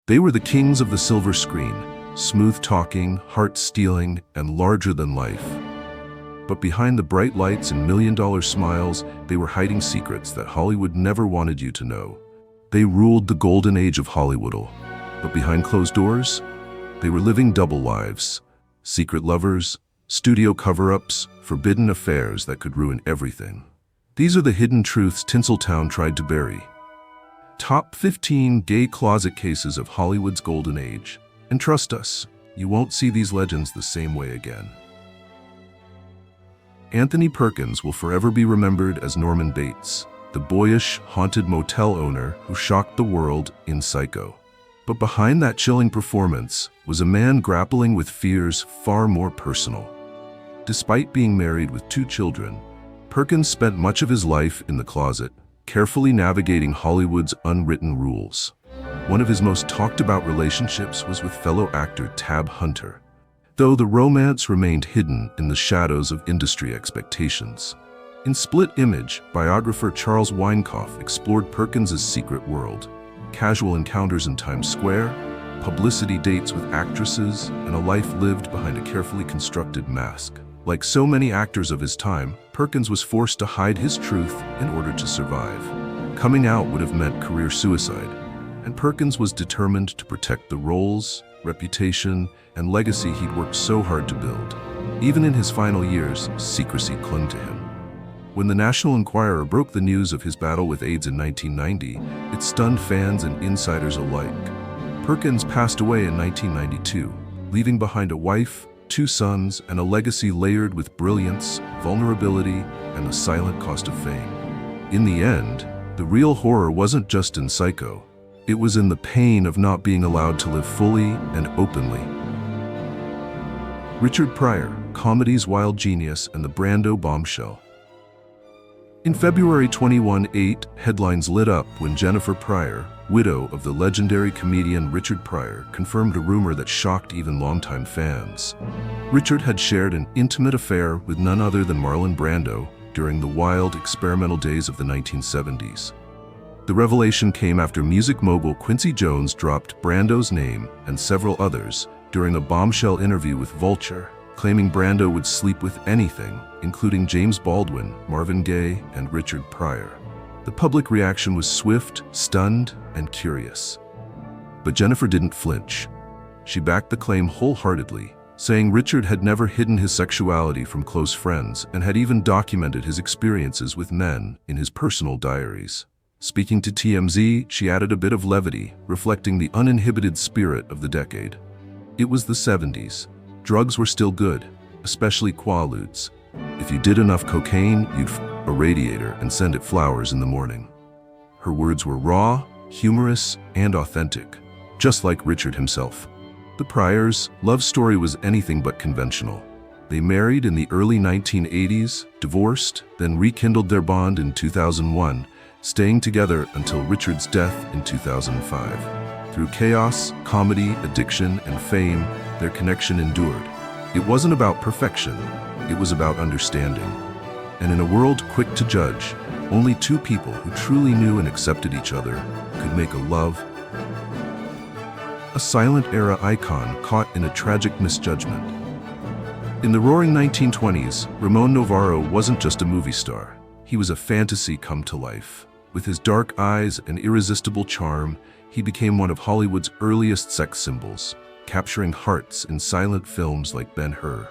They were the kings of the silver screen, smooth-talking, heart-stealing, and larger than life. But behind the bright lights and million-dollar smiles, they were hiding secrets that Hollywood never wanted you to know. They ruled the golden age of Hollywood, but behind closed doors, they were living double lives. Secret lovers, studio cover-ups, forbidden affairs that could ruin everything. These are the hidden truths Tinseltown tried to bury. Top 15 gay closet cases of Hollywood's golden age. And trust us, you won't see these legends the same way again. Anthony Perkins will forever be remembered as Norman Bates, the boyish, haunted motel owner who shocked the world in Psycho. But behind that chilling performance was a man grappling with fears far more personal. Despite being married with 2 children, Perkins spent much of his life in the closet, carefully navigating Hollywood's unwritten rules. One of his most talked-about relationships was with fellow actor Tab Hunter, though the romance remained hidden in the shadows of industry expectations. In Split Image, biographer Charles Weinkauf explored Perkins' secret world. Casual encounters in Times Square, publicity dates with actresses, and a life lived behind a carefully constructed mask. Like so many actors of his time, Perkins was forced to hide his truth in order to survive. Coming out would have meant career suicide, and Perkins was determined to protect the roles, reputation, and legacy he'd worked so hard to build. Even in his final years, secrecy clung to him. When the National Enquirer broke the news of his battle with AIDS in 1990, it stunned fans and insiders alike. Perkins passed away in 1992, leaving behind a wife, 2 sons, and a legacy layered with brilliance, vulnerability, and the silent cost of fame. In the end, the real horror wasn't just in Psycho. It was in the pain of not being allowed to live fully and openly. Richard Pryor, comedy's wild genius and the Brando bombshell. In February 2018, headlines lit up when Jennifer Pryor, widow of the legendary comedian Richard Pryor, confirmed a rumor that shocked even longtime fans. Richard had shared an intimate affair with none other than Marlon Brando during the wild, experimental days of the 1970s. The revelation came after music mogul Quincy Jones dropped Brando's name and several others during a bombshell interview with Vulture, claiming Brando would sleep with anything, including James Baldwin, Marvin Gaye, and Richard Pryor. The public reaction was swift, stunned, and curious. But Jennifer didn't flinch. She backed the claim wholeheartedly, saying Richard had never hidden his sexuality from close friends and had even documented his experiences with men in his personal diaries. Speaking to TMZ, she added a bit of levity, reflecting the uninhibited spirit of the decade. It was the 70s. Drugs were still good, especially Quaaludes. If you did enough cocaine, you'd a radiator and send it flowers in the morning. Her words were raw, humorous, and authentic, just like Richard himself. The Pryors' love story was anything but conventional. They married in the early 1980s, divorced, then rekindled their bond in 2001, staying together until Richard's death in 2005. Through chaos, comedy, addiction, and fame, their connection endured. It wasn't about perfection, it was about understanding. And in a world quick to judge, only 2 people who truly knew and accepted each other could make a love. A silent era icon caught in a tragic misjudgment. In the roaring 1920s, Ramon Novarro wasn't just a movie star. He was a fantasy come to life. With his dark eyes and irresistible charm, he became one of Hollywood's earliest sex symbols, capturing hearts in silent films like Ben-Hur.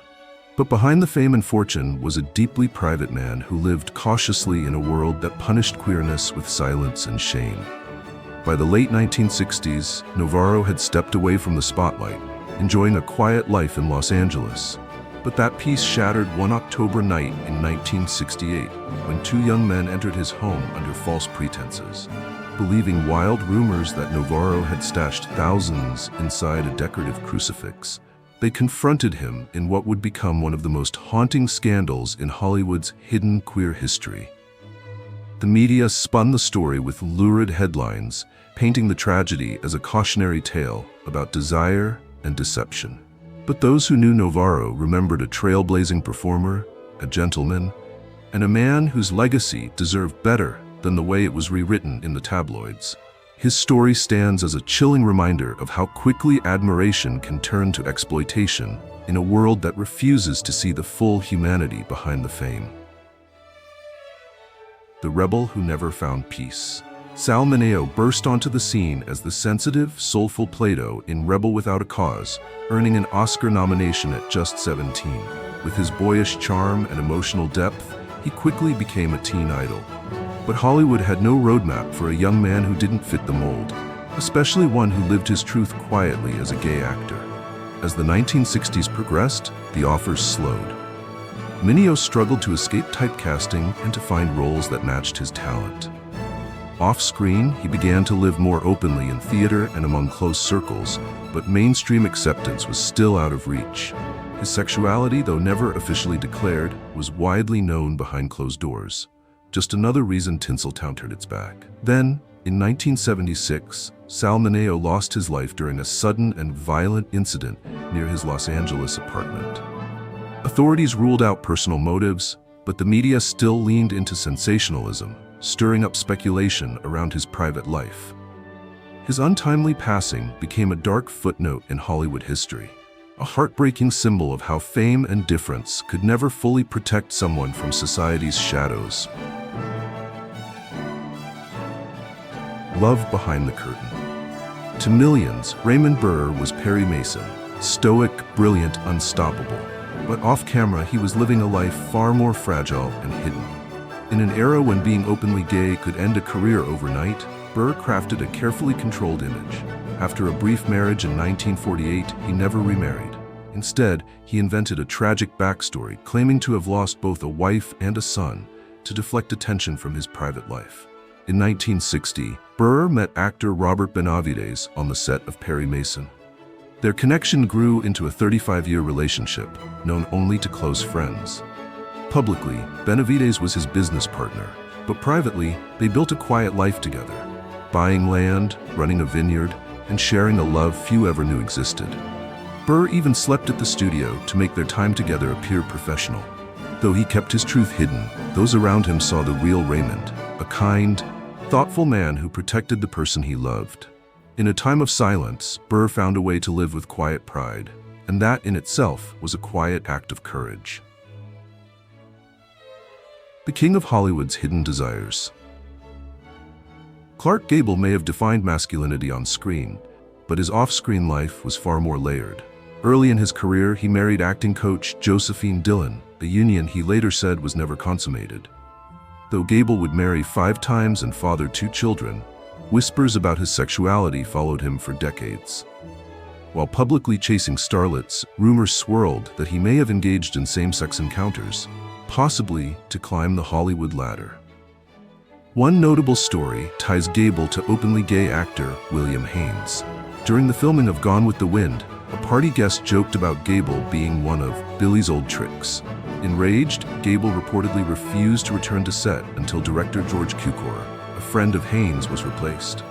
But behind the fame and fortune was a deeply private man who lived cautiously in a world that punished queerness with silence and shame. By the late 1960s, Novarro had stepped away from the spotlight, enjoying a quiet life in Los Angeles. But that peace shattered one October night in 1968, when 2 young men entered his home under false pretenses. Believing wild rumors that Novarro had stashed thousands inside a decorative crucifix, they confronted him in what would become one of the most haunting scandals in Hollywood's hidden queer history. The media spun the story with lurid headlines, painting the tragedy as a cautionary tale about desire and deception. But those who knew Novarro remembered a trailblazing performer, a gentleman, and a man whose legacy deserved better than the way it was rewritten in the tabloids. His story stands as a chilling reminder of how quickly admiration can turn to exploitation in a world that refuses to see the full humanity behind the fame. The rebel who never found peace. Sal Mineo burst onto the scene as the sensitive, soulful Plato in Rebel Without a Cause, earning an Oscar nomination at just 17. With his boyish charm and emotional depth, he quickly became a teen idol. But Hollywood had no roadmap for a young man who didn't fit the mold, especially one who lived his truth quietly as a gay actor. As the 1960s progressed, the offers slowed. Mineo struggled to escape typecasting and to find roles that matched his talent. Off-screen, he began to live more openly in theater and among close circles, but mainstream acceptance was still out of reach. His sexuality, though never officially declared, was widely known behind closed doors. Just another reason Tinseltown turned its back. Then, in 1976, Sal Mineo lost his life during a sudden and violent incident near his Los Angeles apartment. Authorities ruled out personal motives, but the media still leaned into sensationalism, stirring up speculation around his private life. His untimely passing became a dark footnote in Hollywood history, a heartbreaking symbol of how fame and difference could never fully protect someone from society's shadows. Love behind the curtain. To millions, Raymond Burr was Perry Mason, stoic, brilliant, unstoppable. But off-camera, he was living a life far more fragile and hidden. In an era when being openly gay could end a career overnight, Burr crafted a carefully controlled image. After a brief marriage in 1948, he never remarried. Instead, he invented a tragic backstory, claiming to have lost both a wife and a son, to deflect attention from his private life. In 1960, Burr met actor Robert Benavides on the set of Perry Mason. Their connection grew into a 35-year relationship, known only to close friends. Publicly, Benavides was his business partner, but privately, they built a quiet life together, buying land, running a vineyard, and sharing a love few ever knew existed. Burr even slept at the studio to make their time together appear professional. Though he kept his truth hidden, those around him saw the real Raymond, a kind, thoughtful man who protected the person he loved. In a time of silence, Burr found a way to live with quiet pride, and that in itself was a quiet act of courage. The king of Hollywood's hidden desires. Clark Gable may have defined masculinity on screen, but his off-screen life was far more layered. Early in his career, he married acting coach Josephine Dillon, a union he later said was never consummated. Though Gable would marry 5 times and father 2 children, whispers about his sexuality followed him for decades. While publicly chasing starlets, rumors swirled that he may have engaged in same-sex encounters, possibly to climb the Hollywood ladder. One notable story ties Gable to openly gay actor William Haynes. During the filming of Gone with the Wind, a party guest joked about Gable being one of Billy's old tricks. Enraged, Gable reportedly refused to return to set until director George Cukor, a friend of Haynes, was replaced.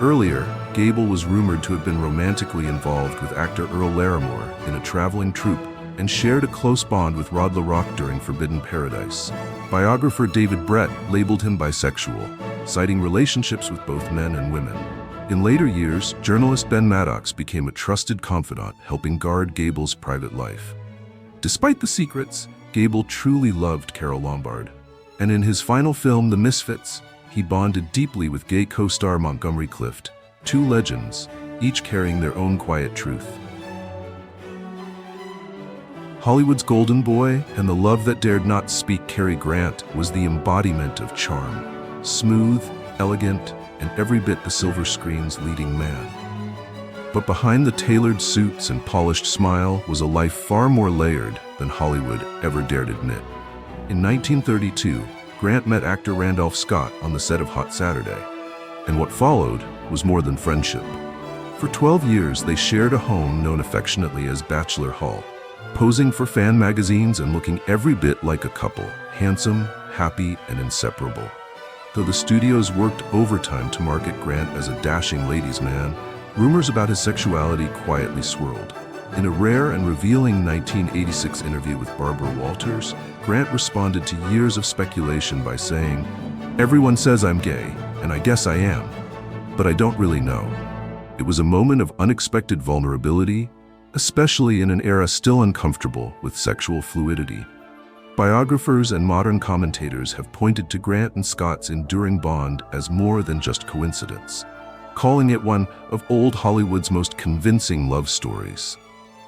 Earlier, Gable was rumored to have been romantically involved with actor Earl Larimore in a traveling troupe and shared a close bond with Rod LaRock during Forbidden Paradise. Biographer David Brett labeled him bisexual, citing relationships with both men and women. In later years, journalist Ben Maddox became a trusted confidant, helping guard Gable's private life. Despite the secrets, Gable truly loved Carole Lombard. And in his final film, The Misfits, he bonded deeply with gay co-star Montgomery Clift, 2 legends, each carrying their own quiet truth. Hollywood's golden boy and the love that dared not speak, Cary Grant was the embodiment of charm. Smooth, elegant, and every bit the silver screen's leading man. But behind the tailored suits and polished smile was a life far more layered than Hollywood ever dared admit. In 1932, Grant met actor Randolph Scott on the set of Hot Saturday, and what followed was more than friendship. For 12 years, they shared a home known affectionately as Bachelor Hall, posing for fan magazines and looking every bit like a couple, handsome, happy, and inseparable. Though the studios worked overtime to market Grant as a dashing ladies' man, rumors about his sexuality quietly swirled. In a rare and revealing 1986 interview with Barbara Walters, Grant responded to years of speculation by saying, "Everyone says I'm gay, and I guess I am." but I don't really know. It was a moment of unexpected vulnerability, especially in an era still uncomfortable with sexual fluidity. Biographers and modern commentators have pointed to Grant and Scott's enduring bond as more than just coincidence, calling it one of old Hollywood's most convincing love stories.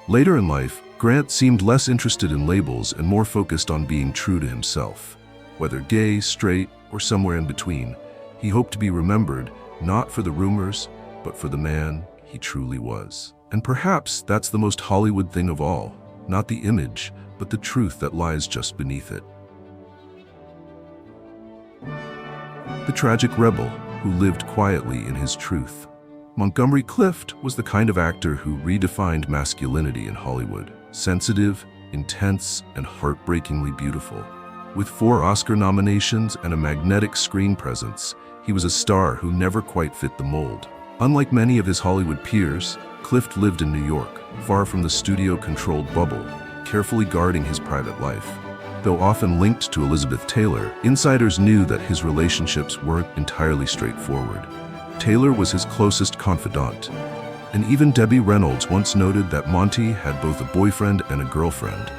Later in life, Grant seemed less interested in labels and more focused on being true to himself. Whether gay, straight, or somewhere in between, he hoped to be remembered not for the rumors, but for the man he truly was. And perhaps that's the most Hollywood thing of all, not the image, but the truth that lies just beneath it. The tragic rebel who lived quietly in his truth. Montgomery Clift was the kind of actor who redefined masculinity in Hollywood. Sensitive, intense, and heartbreakingly beautiful. With 4 Oscar nominations and a magnetic screen presence, he was a star who never quite fit the mold. Unlike many of his Hollywood peers, Clift lived in New York, far from the studio-controlled bubble, carefully guarding his private life. Though often linked to Elizabeth Taylor, insiders knew that his relationships weren't entirely straightforward. Taylor was his closest confidant, and even Debbie Reynolds once noted that Monty had both a boyfriend and a girlfriend.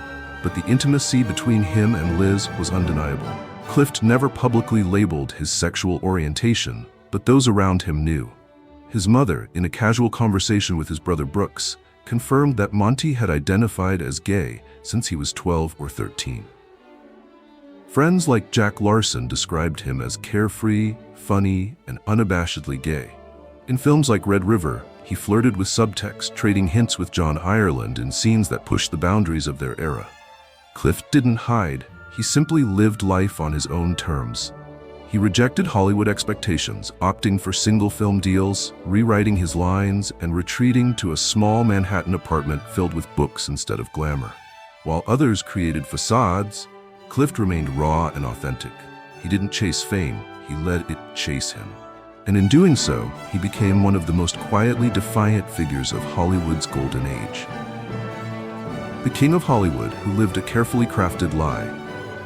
But the intimacy between him and Liz was undeniable. Clift never publicly labeled his sexual orientation, but those around him knew. His mother, in a casual conversation with his brother Brooks, confirmed that Monty had identified as gay since he was 12 or 13. Friends like Jack Larson described him as carefree, funny, and unabashedly gay. In films like Red River, he flirted with subtext, trading hints with John Ireland in scenes that pushed the boundaries of their era. Clift didn't hide, he simply lived life on his own terms. He rejected Hollywood expectations, opting for single-film deals, rewriting his lines, and retreating to a small Manhattan apartment filled with books instead of glamour. While others created facades, Clift remained raw and authentic. He didn't chase fame, he let it chase him. And in doing so, he became one of the most quietly defiant figures of Hollywood's golden age. The king of Hollywood, who lived a carefully crafted lie.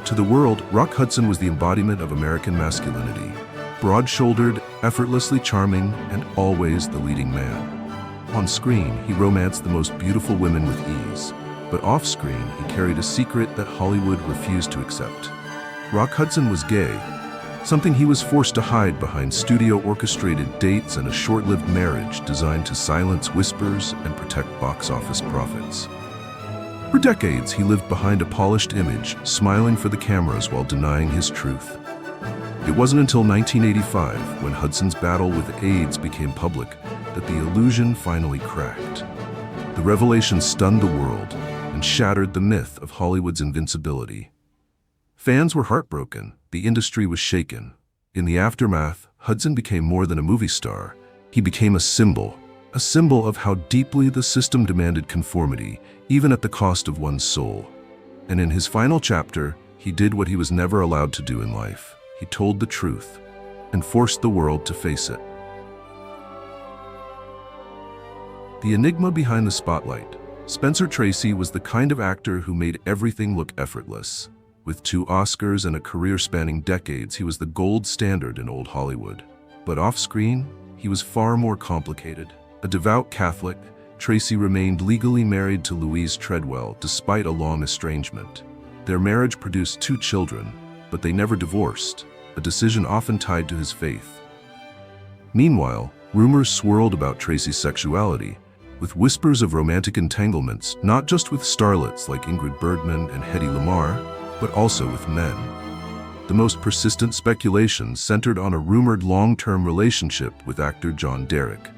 To the world, Rock Hudson was the embodiment of American masculinity. Broad-shouldered, effortlessly charming, and always the leading man. On screen, he romanced the most beautiful women with ease. But off-screen, he carried a secret that Hollywood refused to accept. Rock Hudson was gay, something he was forced to hide behind studio-orchestrated dates and a short-lived marriage designed to silence whispers and protect box office profits. For decades, he lived behind a polished image, smiling for the cameras while denying his truth. It wasn't until 1985, when Hudson's battle with AIDS became public, that the illusion finally cracked. The revelation stunned the world and shattered the myth of Hollywood's invincibility. Fans were heartbroken, the industry was shaken. In the aftermath, Hudson became more than a movie star. He became a symbol of how deeply the system demanded conformity, even at the cost of one's soul. And in his final chapter, he did what he was never allowed to do in life. He told the truth and forced the world to face it. The enigma behind the spotlight. Spencer Tracy was the kind of actor who made everything look effortless. With 2 Oscars and a career spanning decades, he was the gold standard in old Hollywood. But off-screen, he was far more complicated. A devout Catholic, Tracy remained legally married to Louise Treadwell despite a long estrangement. Their marriage produced 2 children, but they never divorced, a decision often tied to his faith. Meanwhile, rumors swirled about Tracy's sexuality, with whispers of romantic entanglements, not just with starlets like Ingrid Bergman and Hedy Lamarr, but also with men. The most persistent speculations centered on a rumored long-term relationship with actor John Derek,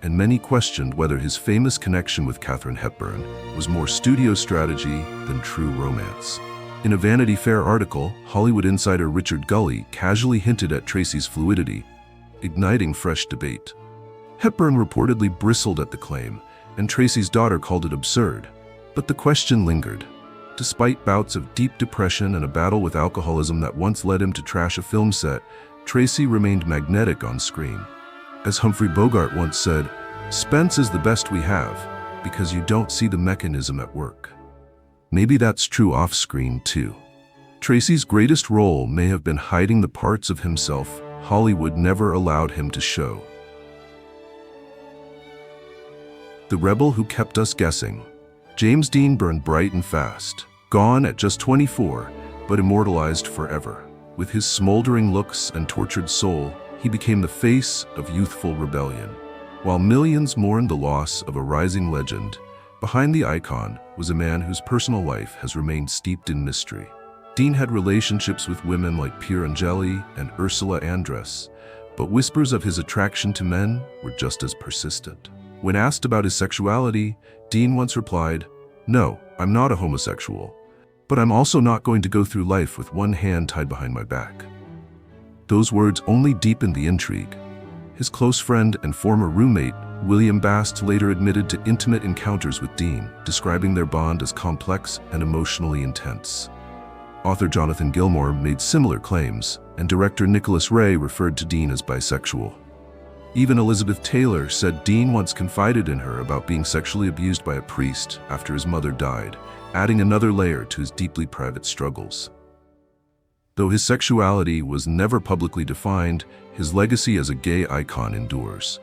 and many questioned whether his famous connection with Katharine Hepburn was more studio strategy than true romance. In a Vanity Fair article, Hollywood insider Richard Gully casually hinted at Tracy's fluidity, igniting fresh debate. Hepburn reportedly bristled at the claim, and Tracy's daughter called it absurd. But the question lingered. Despite bouts of deep depression and a battle with alcoholism that once led him to trash a film set, Tracy remained magnetic on screen. As Humphrey Bogart once said, "Spence is the best we have, because you don't see the mechanism at work." Maybe that's true off-screen too. Tracy's greatest role may have been hiding the parts of himself Hollywood never allowed him to show. the rebel who kept us guessing. James Dean burned bright and fast, gone at just 24, but immortalized forever. With his smoldering looks and tortured soul, he became the face of youthful rebellion. While millions mourned the loss of a rising legend, behind the icon was a man whose personal life has remained steeped in mystery. Dean had relationships with women like Pier Angeli and Ursula Andress, but whispers of his attraction to men were just as persistent. When asked about his sexuality, Dean once replied, "No, I'm not a homosexual, but I'm also not going to go through life with one hand tied behind my back." Those words only deepened the intrigue. His close friend and former roommate, William Bast, later admitted to intimate encounters with Dean, describing their bond as complex and emotionally intense. Author Jonathan Gilmour made similar claims, and director Nicholas Ray referred to Dean as bisexual. Even Elizabeth Taylor said Dean once confided in her about being sexually abused by a priest after his mother died, adding another layer to his deeply private struggles. Though his sexuality was never publicly defined, his legacy as a gay icon endures.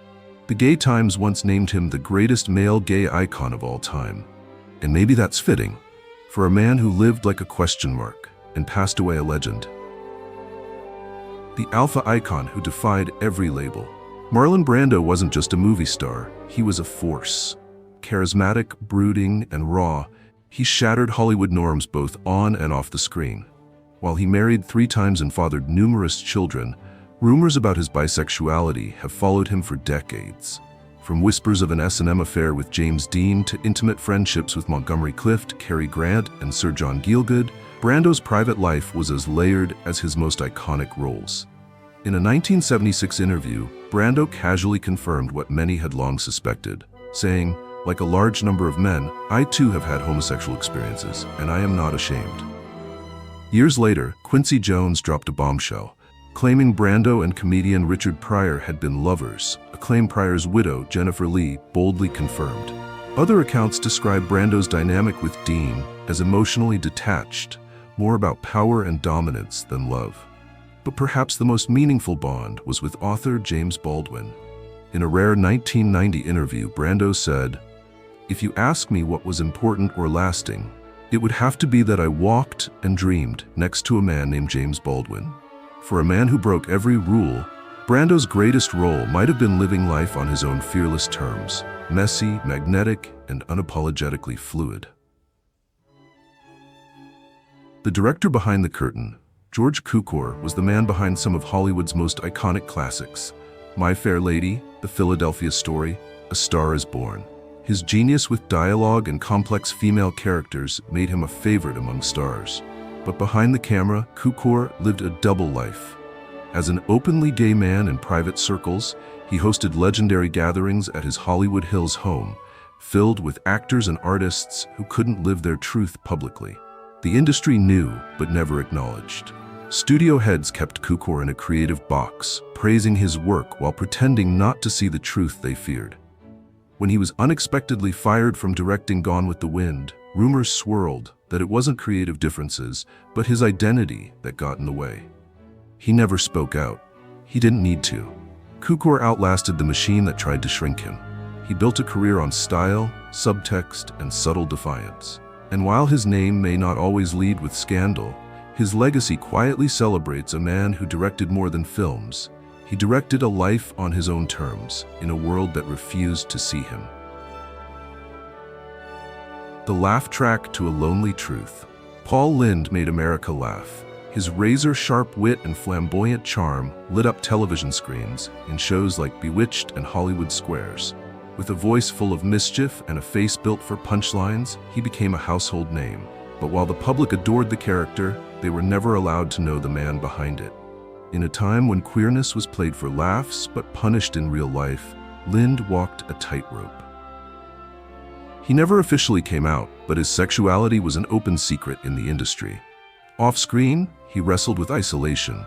The Gay Times once named him the greatest male gay icon of all time. And maybe that's fitting, for a man who lived like a question mark and passed away a legend. The alpha icon who defied every label. Marlon Brando wasn't just a movie star, he was a force. Charismatic, brooding, and raw, he shattered Hollywood norms both on and off the screen. While he married 3 times and fathered numerous children, rumors about his bisexuality have followed him for decades. From whispers of an S&M affair with James Dean to intimate friendships with Montgomery Clift, Cary Grant, and Sir John Gielgud, Brando's private life was as layered as his most iconic roles. In a 1976 interview, Brando casually confirmed what many had long suspected, saying, "Like a large number of men, I too have had homosexual experiences, and I am not ashamed." Years later, Quincy Jones dropped a bombshell, claiming Brando and comedian Richard Pryor had been lovers, a claim Pryor's widow, Jennifer Lee, boldly confirmed. Other accounts describe Brando's dynamic with Dean as emotionally detached, more about power and dominance than love. But perhaps the most meaningful bond was with author James Baldwin. In a rare 1990 interview, Brando said, "If you ask me what was important or lasting, it would have to be that I walked and dreamed next to a man named James Baldwin." For a man who broke every rule, Brando's greatest role might have been living life on his own fearless terms, messy, magnetic, and unapologetically fluid. The director behind the curtain, George Cukor, was the man behind some of Hollywood's most iconic classics: My Fair Lady, The Philadelphia Story, A Star is Born. His genius with dialogue and complex female characters made him a favorite among stars. But behind the camera, Cukor lived a double life. As an openly gay man in private circles, he hosted legendary gatherings at his Hollywood Hills home, filled with actors and artists who couldn't live their truth publicly. The industry knew, but never acknowledged. Studio heads kept Cukor in a creative box, praising his work while pretending not to see the truth they feared. When he was unexpectedly fired from directing Gone with the Wind, rumors swirled that it wasn't creative differences, but his identity that got in the way. He never spoke out. He didn't need to. Cukor outlasted the machine that tried to shrink him. He built a career on style, subtext, and subtle defiance. And while his name may not always lead with scandal, his legacy quietly celebrates a man who directed more than films. He directed a life on his own terms, in a world that refused to see him. The laugh track to a lonely truth. Paul Lynd made America laugh. His razor-sharp wit and flamboyant charm lit up television screens in shows like Bewitched and Hollywood Squares. With a voice full of mischief and a face built for punchlines, he became a household name. But while the public adored the character, they were never allowed to know the man behind it. In a time when queerness was played for laughs but punished in real life, Lynd walked a tightrope. He never officially came out, but his sexuality was an open secret in the industry. Off-screen, he wrestled with isolation,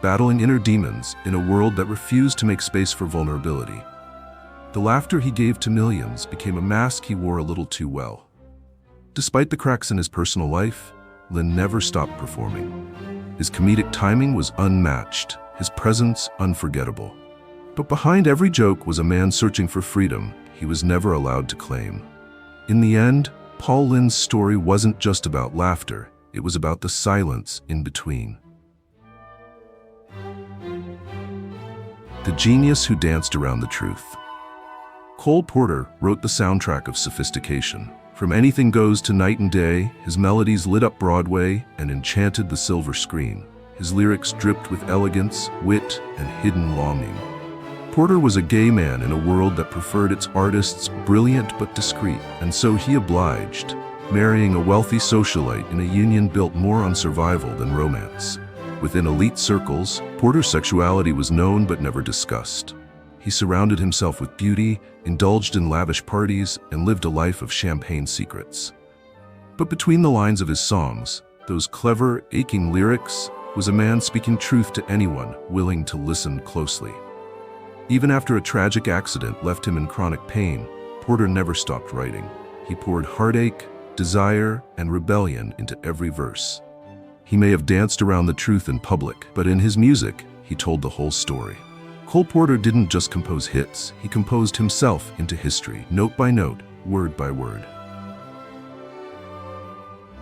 battling inner demons in a world that refused to make space for vulnerability. The laughter he gave to millions became a mask he wore a little too well. Despite the cracks in his personal life, Lynd never stopped performing. His comedic timing was unmatched, his presence unforgettable. But behind every joke was a man searching for freedom. he was never allowed to claim. In the end, Paul Lynde's story wasn't just about laughter, it was about the silence in between. The genius who danced around the truth. Cole Porter wrote the soundtrack of sophistication. From Anything Goes to Night and Day, his melodies lit up Broadway and enchanted the silver screen. His lyrics dripped with elegance, wit, and hidden longing. Porter was a gay man in a world that preferred its artists brilliant but discreet, and so he obliged, marrying a wealthy socialite in a union built more on survival than romance. Within elite circles, Porter's sexuality was known but never discussed. He surrounded himself with beauty, indulged in lavish parties, and lived a life of champagne secrets. But between the lines of his songs, those clever, aching lyrics, was a man speaking truth to anyone willing to listen closely. Even after a tragic accident left him in chronic pain, Porter never stopped writing. He poured heartache, desire, and rebellion into every verse. He may have danced around the truth in public, but in his music, he told the whole story. Cole Porter didn't just compose hits, he composed himself into history, note by note, word by word.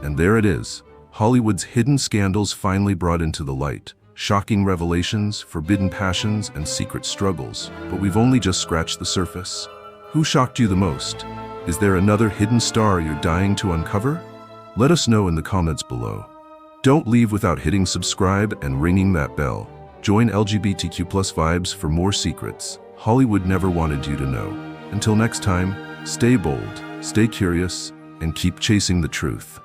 And there it is, Hollywood's hidden scandals finally brought into the light. Shocking revelations, forbidden passions, and secret struggles. But we've only just scratched the surface. Who shocked you the most? Is there another hidden star you're dying to uncover? Let us know in the comments below. Don't leave without hitting subscribe and ringing that bell. Join LGBTQ+ vibes for more secrets Hollywood never wanted you to know. Until next time, stay bold, stay curious, and keep chasing the truth.